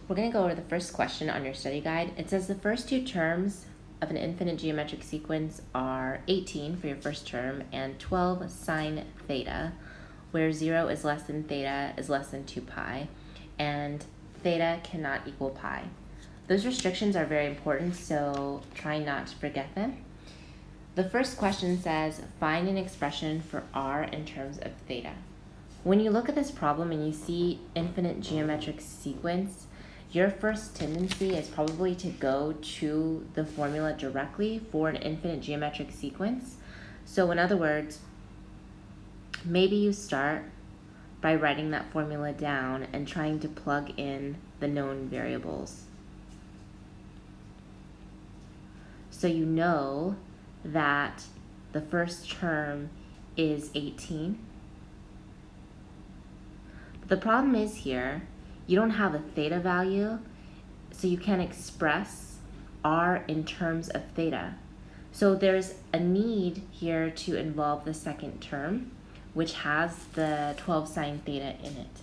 We're going to go over the first question on your study guide. It says the first two terms of an infinite geometric sequence are 18 for your first term and 12 sine theta, where 0 is less than theta is less than 2 pi, and theta cannot equal pi. Those restrictions are very important, so try not to forget them. The first question says, find an expression for r in terms of theta. When you look at this problem and you see infinite geometric sequence, your first tendency is probably to go to the formula directly for an infinite geometric sequence. So in other words, maybe you start by writing that formula down and trying to plug in the known variables. So you know that the first term is 18. But the problem is here, you don't have a theta value, so you can't express r in terms of theta. So there's a need here to involve the second term, which has the 12 sine theta in it.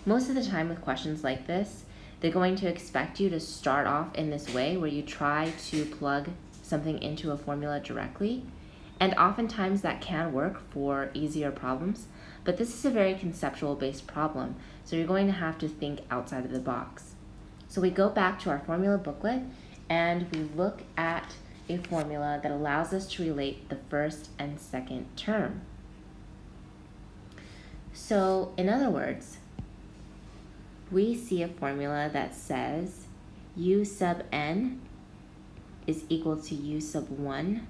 Most of the time with questions like this, they're going to expect you to start off in this way where you try to plug something into a formula directly. And oftentimes that can work for easier problems, but this is a very conceptual based problem, so you're going to have to think outside of the box. So we go back to our formula booklet and we look at a formula that allows us to relate the first and second term. So in other words, we see a formula that says u sub n is equal to u sub 1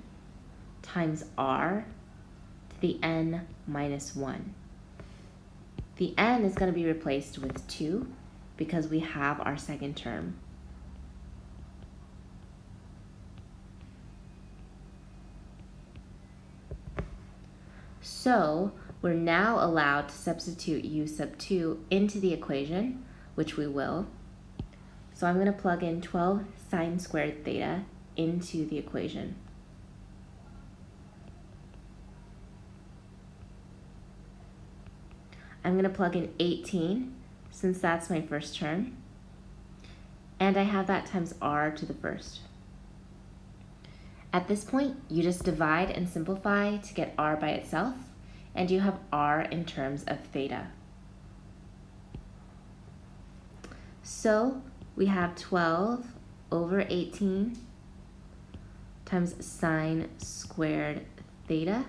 times r to the n minus 1. The n is going to be replaced with 2 because we have our second term. So we're now allowed to substitute u sub 2 into the equation, which we will. So I'm going to plug in 12 sine squared theta into the equation. I'm going to plug in 18, since that's my first term, and I have that times r to the first. At this point, you just divide and simplify to get r by itself, and you have r in terms of theta. So we have 12 over 18 times sine squared theta,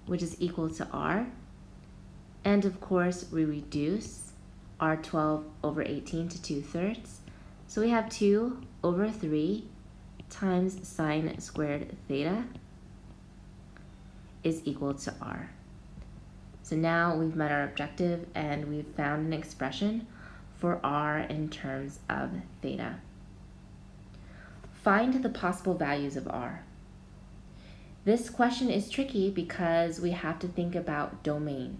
which is equal to r. And of course, we reduce our 12 over 18 to 2/3. So we have 2 over 3 times sine squared theta is equal to r. So now we've met our objective and we've found an expression for r in terms of theta. Find the possible values of r. This question is tricky because we have to think about domain.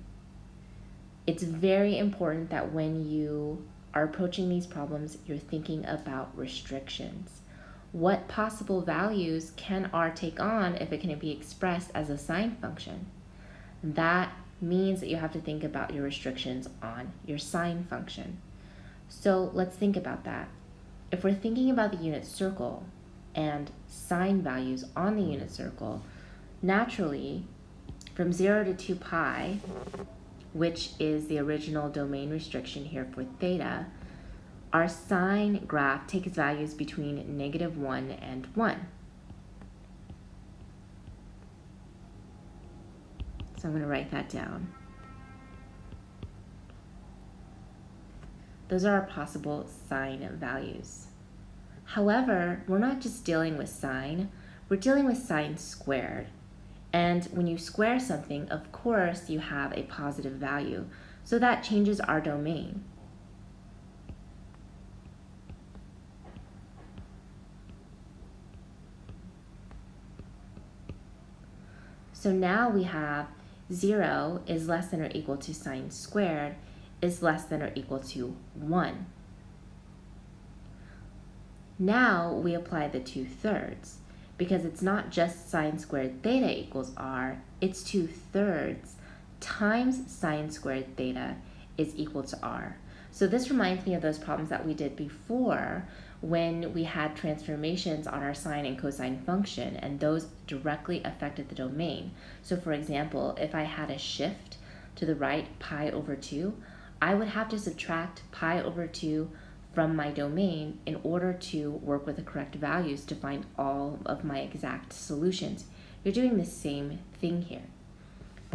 It's very important that when you are approaching these problems, you're thinking about restrictions. What possible values can r take on if it can be expressed as a sine function? That means that you have to think about your restrictions on your sine function. So let's think about that. If we're thinking about the unit circle and sine values on the unit circle, naturally, from 0 to 2 pi, which is the original domain restriction here for theta, our sine graph takes values between -1 and 1. So I'm going to write that down. Those are our possible sine values. However, we're not just dealing with sine, we're dealing with sine squared. And when you square something, of course, you have a positive value. So that changes our domain. So now we have 0 is less than or equal to sine squared is less than or equal to 1. Now we apply the 2/3. Because it's not just sine squared theta equals r, it's 2/3 times sine squared theta is equal to r. So this reminds me of those problems that we did before when we had transformations on our sine and cosine function, and those directly affected the domain. So for example, if I had a shift to the right pi over 2, I would have to subtract pi over 2 from my domain in order to work with the correct values to find all of my exact solutions. You're doing the same thing here.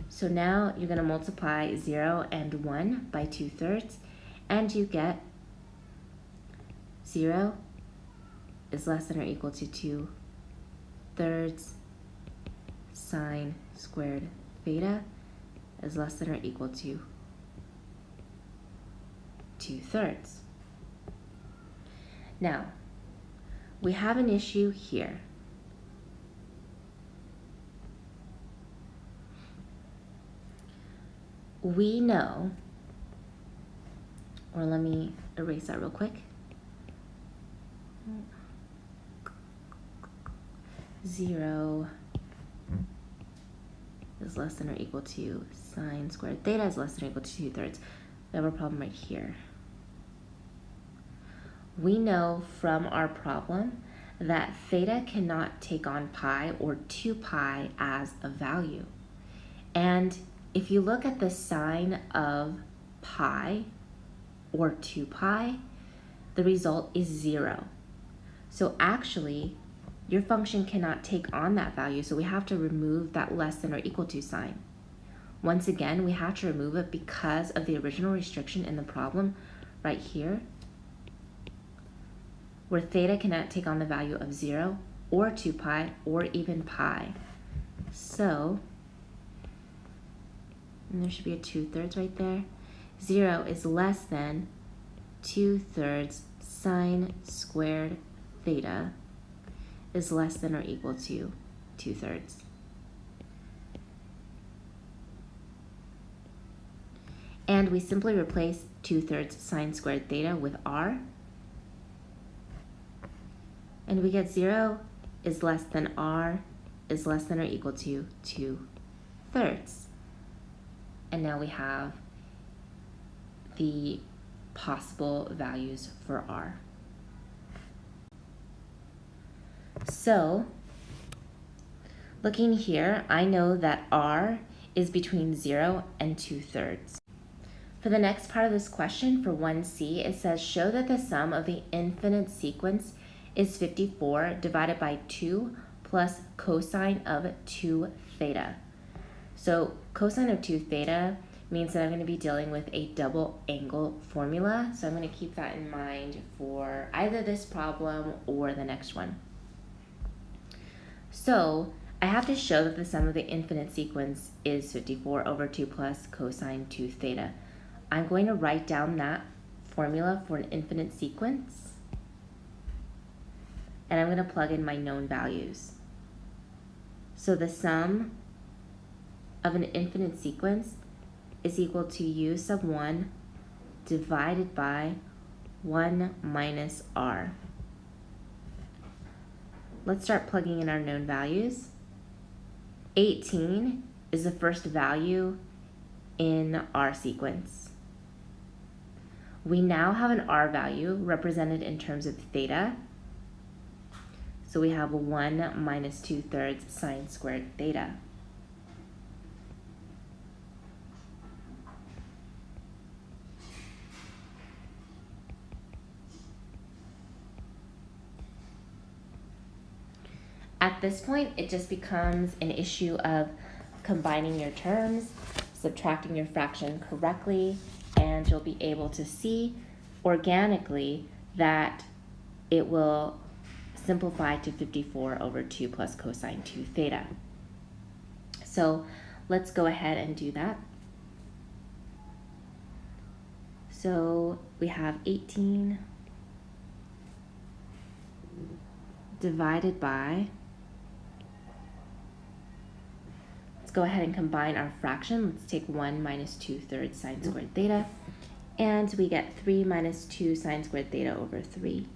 So now you're going to multiply 0 and 1 by 2/3, and you get 0 is less than or equal to 2/3 sine squared theta is less than or equal to 2/3. Now, we have an issue here. We know, or let me erase that real quick. 0 is less than or equal to sine squared theta is less than or equal to 2/3. We have a problem right here. We know from our problem that theta cannot take on pi or 2 pi as a value. And if you look at the sign of pi or 2 pi, the result is 0. So actually, your function cannot take on that value, so we have to remove that less than or equal to sign. Once again, we have to remove it because of the original restriction in the problem right here, where theta cannot take on the value of 0 or 2 pi or even pi. So, and there should be a 2/3 right there. 0 is less than 2/3 sine squared theta is less than or equal to 2/3. And we simply replace 2/3 sine squared theta with r. And we get 0 is less than r is less than or equal to 2/3. And now we have the possible values for r. So, looking here, I know that r is between 0 and 2/3. For the next part of this question, for 1C, it says, show that the sum of the infinite sequence is 54 divided by 2 plus cosine of 2 theta. So cosine of 2 theta means that I'm going to be dealing with a double angle formula. So I'm going to keep that in mind for either this problem or the next one. So I have to show that the sum of the infinite sequence is 54 over 2 plus cosine 2 theta. I'm going to write down that formula for an infinite sequence, and I'm going to plug in my known values. So the sum of an infinite sequence is equal to u sub 1 divided by 1 minus r. Let's start plugging in our known values. 18 is the first value in our sequence. We now have an r value represented in terms of theta. So we have 1 minus 2/3 sine squared theta. At this point, it just becomes an issue of combining your terms, subtracting your fraction correctly, and you'll be able to see organically that it will simplify to 54 over 2 plus cosine 2 theta. So let's go ahead and do that. So we have 18 divided by, let's go ahead and combine our fraction. Let's take 1 minus 2/3 sine squared theta, and we get 3 minus 2 sine squared theta over 3.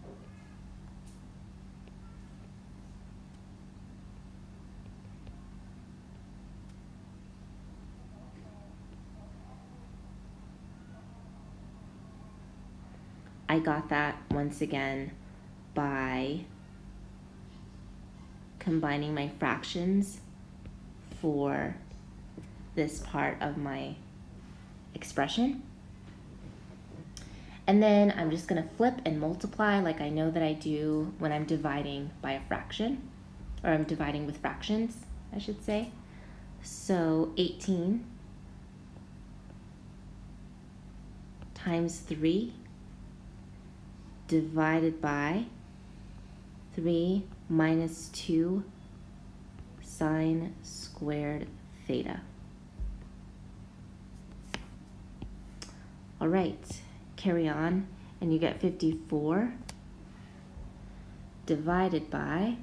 I got that once again by combining my fractions for this part of my expression. And then I'm just going to flip and multiply like I know that I do when I'm dividing by a fraction, or I'm dividing with fractions, I should say. So 18 times 3 divided by 3 minus 2 sine squared theta. All right, carry on, and you get 54 divided by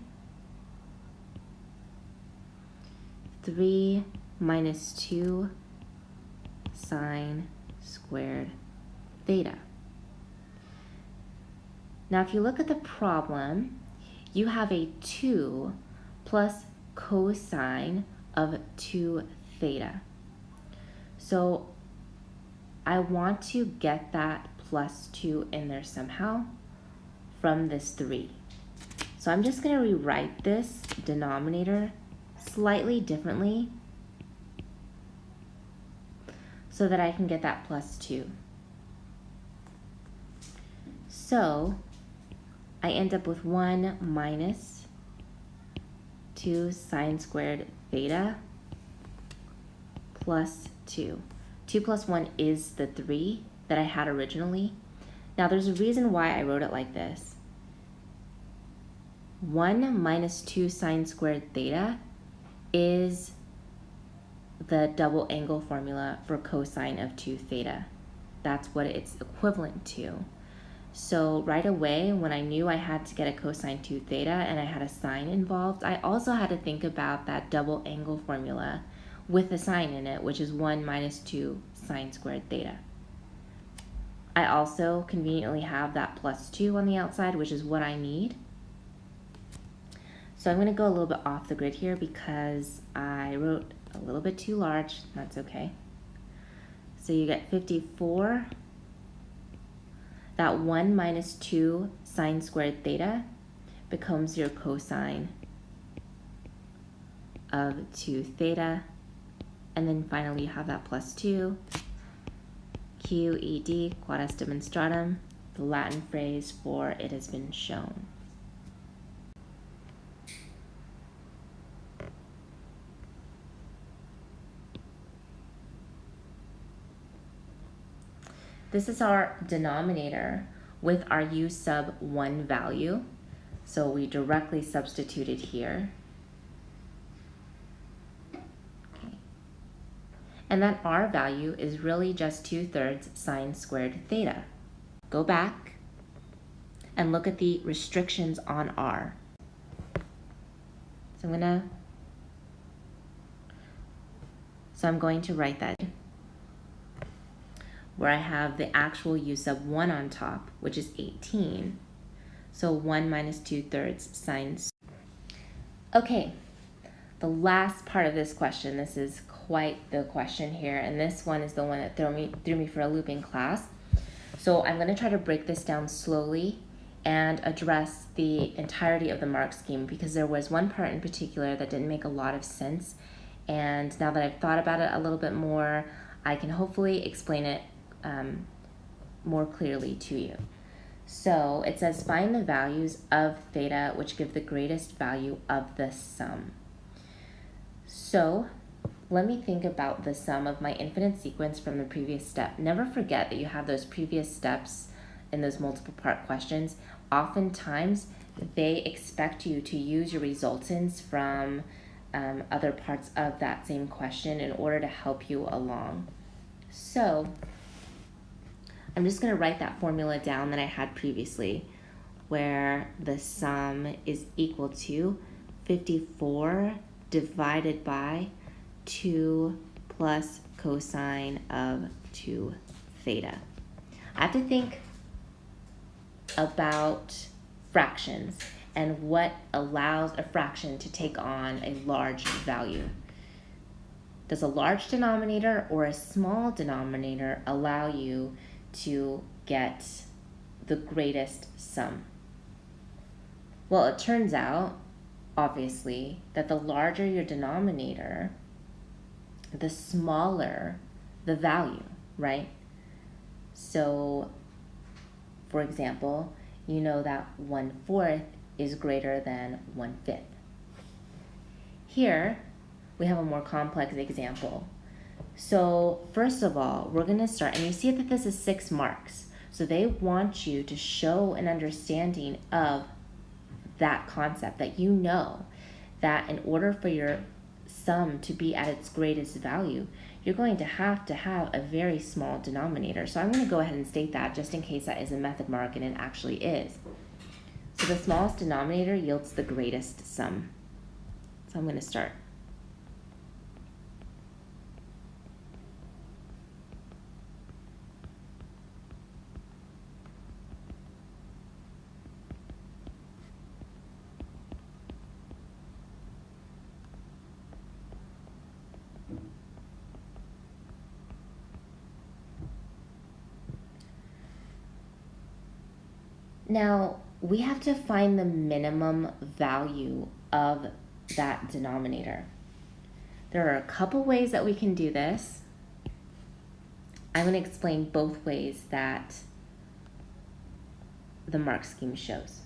3 minus 2 sine squared theta. Now, if you look at the problem, you have a 2 plus cosine of 2 theta. So I want to get that plus 2 in there somehow from this 3. So I'm just going to rewrite this denominator slightly differently so that I can get that plus 2. So I end up with 1 minus 2 sine squared theta plus 2. 2 plus 1 is the 3 that I had originally. Now there's a reason why I wrote it like this. 1 minus 2 sine squared theta is the double angle formula for cosine of 2 theta. That's what it's equivalent to. So right away, when I knew I had to get a cosine 2 theta and I had a sine involved, I also had to think about that double angle formula with a sine in it, which is 1 minus 2 sine squared theta. I also conveniently have that plus 2 on the outside, which is what I need. So I'm going to go a little bit off the grid here because I wrote a little bit too large. That's okay. So you get 54. That 1 minus 2 sine squared theta becomes your cosine of 2 theta. And then finally you have that plus 2. QED, quod est demonstratum, the Latin phrase for it has been shown. This is our denominator with our u sub 1 value. So we directly substitute it here. Okay. And that r value is really just 2/3 sine squared theta. Go back and look at the restrictions on r. So I'm going to write that where I have the actual u sub 1 on top, which is 18. So 1 minus 2/3 sine. Okay, the last part of this question, this is quite the question here, and this one is the one that threw me for a loop in class. So I'm going to try to break this down slowly and address the entirety of the mark scheme, because there was one part in particular that didn't make a lot of sense, and now that I've thought about it a little bit more, I can hopefully explain it more clearly to you. So it says find the values of theta which give the greatest value of the sum. So let me think about the sum of my infinite sequence from the previous step. Never forget that you have those previous steps in those multiple part questions. Oftentimes they expect you to use your resultants from other parts of that same question in order to help you along. So I'm just going to write that formula down that I had previously, where the sum is equal to 54 divided by 2 plus cosine of 2 theta. I have to think about fractions and what allows a fraction to take on a large value. Does a large denominator or a small denominator allow you to get the greatest sum? Well, it turns out, obviously, that the larger your denominator, the smaller the value, right? So, for example, you know that 1/4 is greater than 1/5. Here, we have a more complex example. So, first of all, we're going to start, and you see that this is 6 marks. So they want you to show an understanding of that concept, that you know that in order for your sum to be at its greatest value, you're going to have a very small denominator. So I'm going to go ahead and state that just in case that is a method mark, and it actually is. So the smallest denominator yields the greatest sum. So I'm going to start. Now, we have to find the minimum value of that denominator. There are a couple ways that we can do this. I'm going to explain both ways that the mark scheme shows.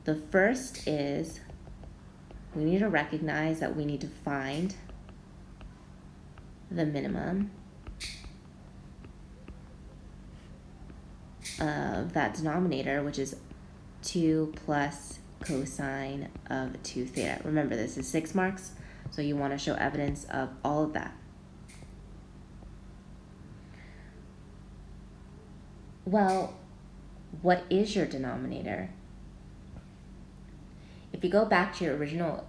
The first is we need to recognize that we need to find the minimum of that denominator, which is 2 plus cosine of 2 theta. Remember, this is 6 marks, so you want to show evidence of all of that. Well, what is your denominator? If you go back to your original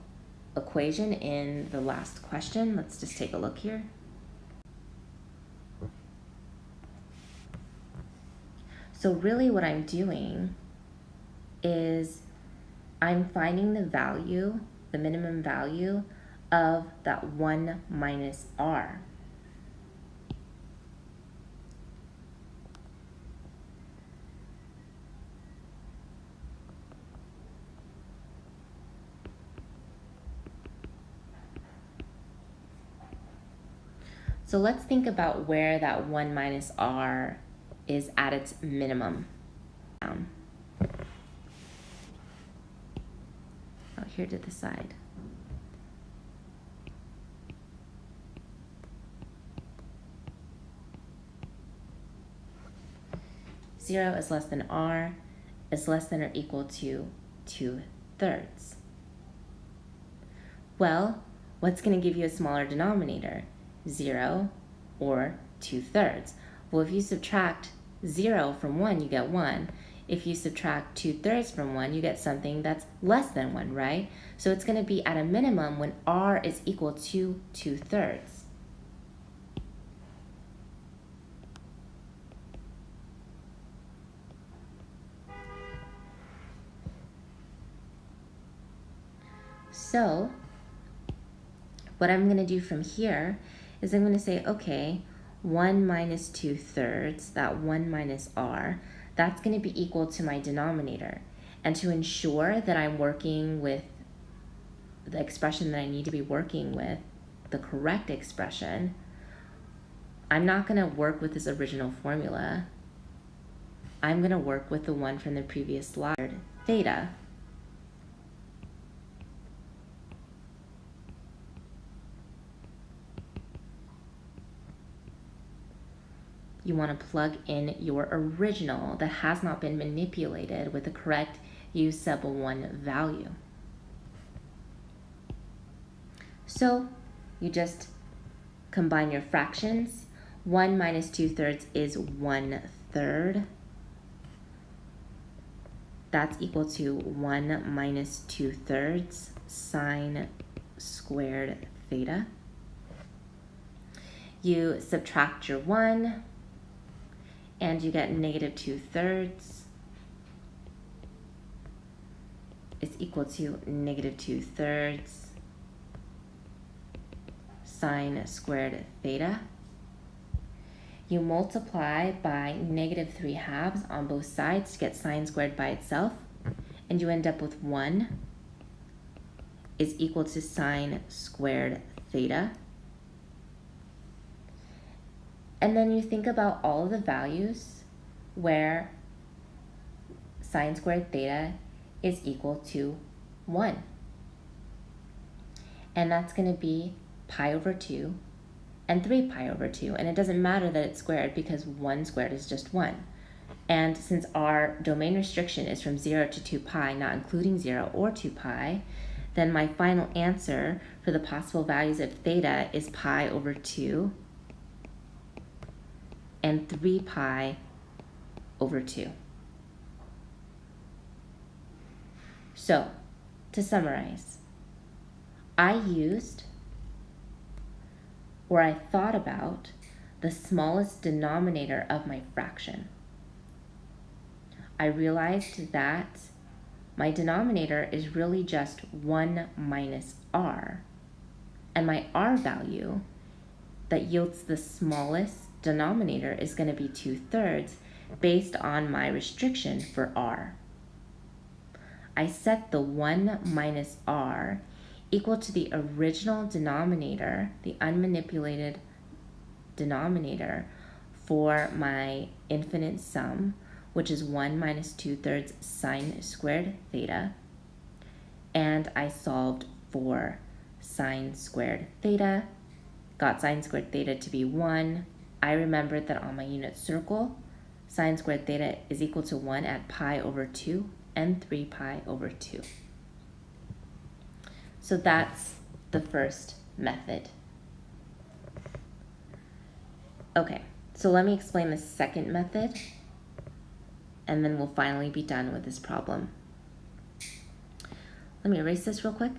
equation in the last question, let's just take a look here. So really what I'm doing is I'm finding the value, the minimum value of that 1 minus r. So let's think about where that 1 minus r is at its minimum. Oh, here to the side. Zero is less than r is less than or equal to 2/3. Well, what's going to give you a smaller denominator? 0 or 2/3. Well, if you subtract 0 from 1, you get 1. If you subtract 2/3 from 1, you get something that's less than 1, right? So it's going to be at a minimum when r is equal to 2/3. So what I'm going to do from here is I'm going to say, okay, 1 minus 2/3, that 1 minus r, that's going to be equal to my denominator. And to ensure that I'm working with the expression that I need to be working with, the correct expression, I'm not going to work with this original formula. I'm going to work with the one from the previous slide, theta. You want to plug in your original that has not been manipulated with the correct u sub 1 value. So you just combine your fractions. 1 minus 2/3 is 1/3. That's equal to 1 minus 2/3 sine squared theta. You subtract your 1, and you get negative 2/3 is equal to negative 2/3 sine squared theta. You multiply by -3/2 on both sides to get sine squared by itself, and you end up with 1 is equal to sine squared theta. And then you think about all of the values where sine squared theta is equal to 1. And that's going to be pi over 2 and 3 pi over 2. And it doesn't matter that it's squared because 1 squared is just 1. And since our domain restriction is from 0 to 2 pi, not including 0 or 2 pi, then my final answer for the possible values of theta is pi over 2 and 3 pi over 2. So, to summarize, I used, or I thought about, the smallest denominator of my fraction. I realized that my denominator is really just 1 minus r, and my r value that yields the smallest denominator is going to be 2/3 based on my restriction for r. I set the 1 minus r equal to the original denominator, the unmanipulated denominator for my infinite sum, which is 1 minus 2/3 sine squared theta. And I solved for sine squared theta, got sine squared theta to be 1. I remembered that on my unit circle, sine squared theta is equal to 1 at pi over 2 and 3 pi over 2. So that's the first method. Okay, so let me explain the second method, and then we'll finally be done with this problem. Let me erase this real quick.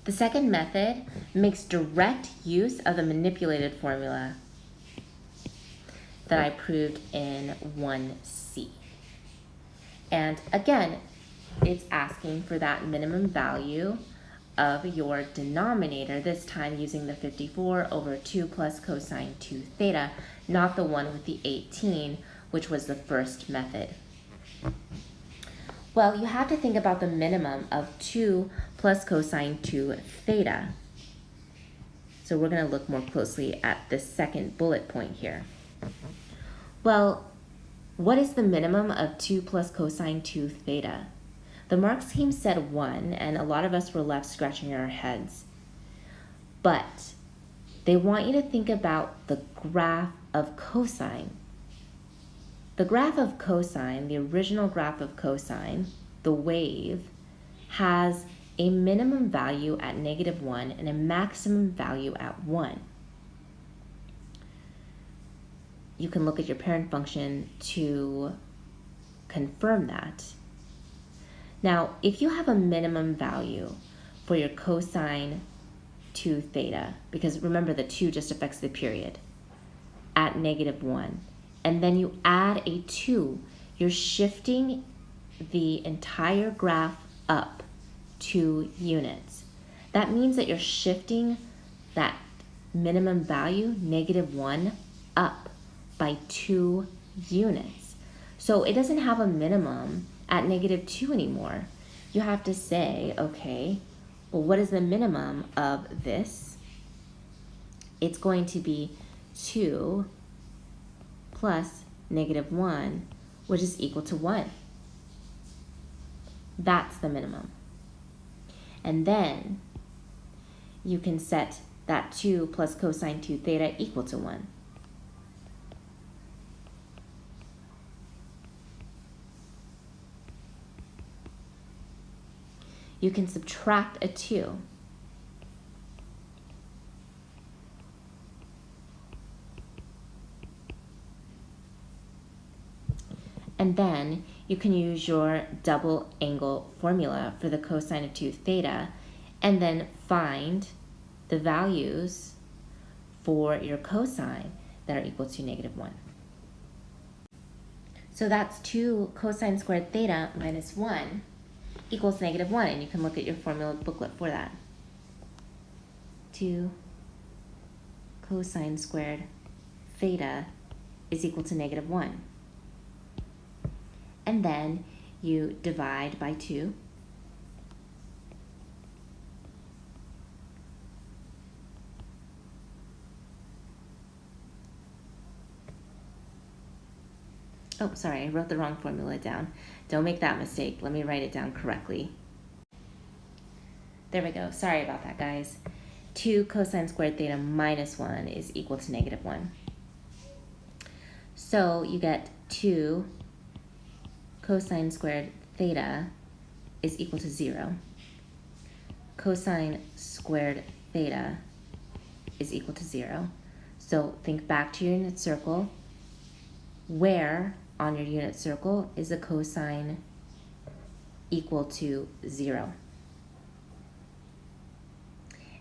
The second method makes direct use of the manipulated formula that I proved in 1C. And again, it's asking for that minimum value of your denominator, this time using the 54 over 2 plus cosine 2 theta, not the one with the 18, which was the first method. Well, you have to think about the minimum of 2 plus cosine 2 theta. So we're going to look more closely at the second bullet point here. Well, what is the minimum of 2 plus cosine 2 theta? The mark scheme said 1, and a lot of us were left scratching our heads. But they want you to think about the graph of cosine. The graph of cosine, the original graph of cosine, the wave, has a minimum value at -1 and a maximum value at 1. You can look at your parent function to confirm that. Now, if you have a minimum value for your cosine 2 theta, because remember the 2 just affects the period, at -1, and then you add a 2, you're shifting the entire graph up 2 units. That means that you're shifting that minimum value, -1, up by 2 units. So it doesn't have a minimum at -2 anymore. You have to say, okay, well, what is the minimum of this? It's going to be 2 plus -1, which is equal to 1. That's the minimum. And then you can set that 2 plus cosine 2 theta equal to 1. You can subtract a 2. And then you can use your double angle formula for the cosine of 2 theta and then find the values for your cosine that are equal to -1. So that's 2 cosine squared theta minus 1 equals -1, and you can look at your formula booklet for that. 2 cosine squared theta is equal to negative 1. And then you divide by 2. Oh, sorry, I wrote the wrong formula down. Don't make that mistake. Let me write it down correctly. There we go. Sorry about that, guys. 2 cosine squared theta minus 1 is equal to negative 1. So you get 2 cosine squared theta is equal to 0. Cosine squared theta is equal to 0. So think back to your unit circle. Where on your unit circle is the cosine equal to 0?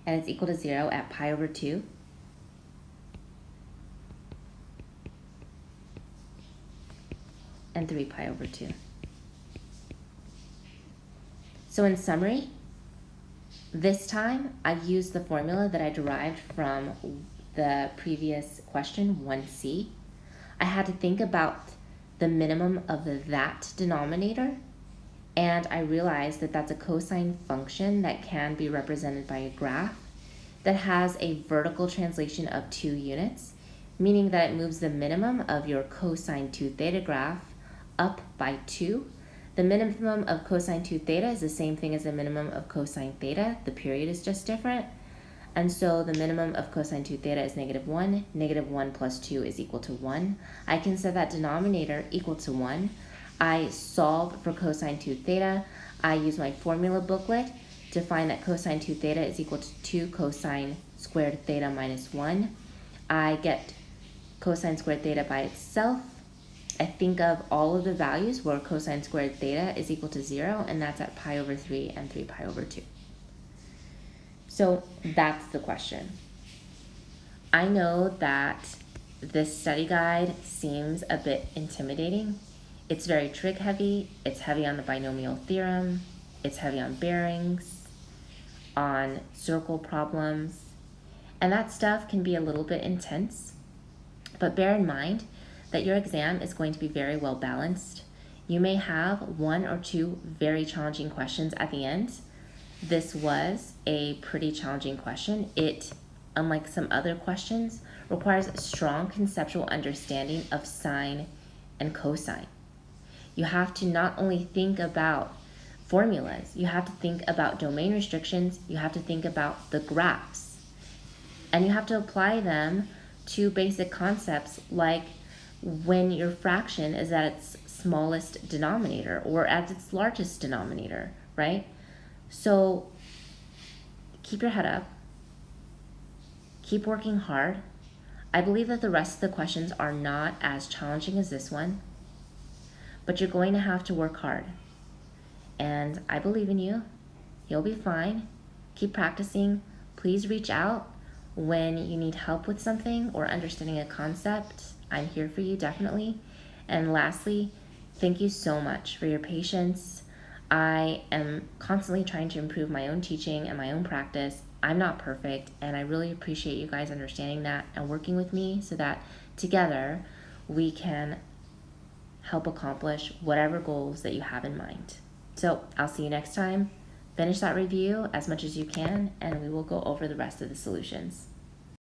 And it's equal to 0 at pi over 2. And 3 pi over 2. So in summary, this time I used the formula that I derived from the previous question, 1c. I had to think about the minimum of that denominator, and I realized that that's a cosine function that can be represented by a graph that has a vertical translation of 2 units, meaning that it moves the minimum of your cosine 2 theta graph up by 2. The minimum of cosine 2 theta is the same thing as the minimum of cosine theta. The period is just different. And so the minimum of cosine 2 theta is negative 1. Negative 1 plus 2 is equal to 1. I can set that denominator equal to 1. I solve for cosine 2 theta. I use my formula booklet to find that cosine 2 theta is equal to 2 cosine squared theta minus 1. I get cosine squared theta by itself. I think of all of the values where cosine squared theta is equal to 0, and that's at pi over 3 and 3 pi over 2. So that's the question. I know that this study guide seems a bit intimidating. It's very trig heavy. It's heavy on the binomial theorem. It's heavy on bearings, on circle problems, and that stuff can be a little bit intense. But bear in mind that your exam is going to be very well balanced. You may have 1 or 2 very challenging questions at the end. This was a pretty challenging question. It, unlike some other questions, requires a strong conceptual understanding of sine and cosine. You have to not only think about formulas, you have to think about domain restrictions, you have to think about the graphs, and you have to apply them to basic concepts like when your fraction is at its smallest denominator or at its largest denominator, right? So keep your head up, keep working hard. I believe that the rest of the questions are not as challenging as this one, but you're going to have to work hard. And I believe in you. You'll be fine. Keep practicing. Please reach out when you need help with something or understanding a concept. I'm here for you, definitely. And lastly, thank you so much for your patience. I am constantly trying to improve my own teaching and my own practice. I'm not perfect, and I really appreciate you guys understanding that and working with me so that together we can help accomplish whatever goals that you have in mind. So I'll see you next time. Finish that review as much as you can, and we will go over the rest of the solutions.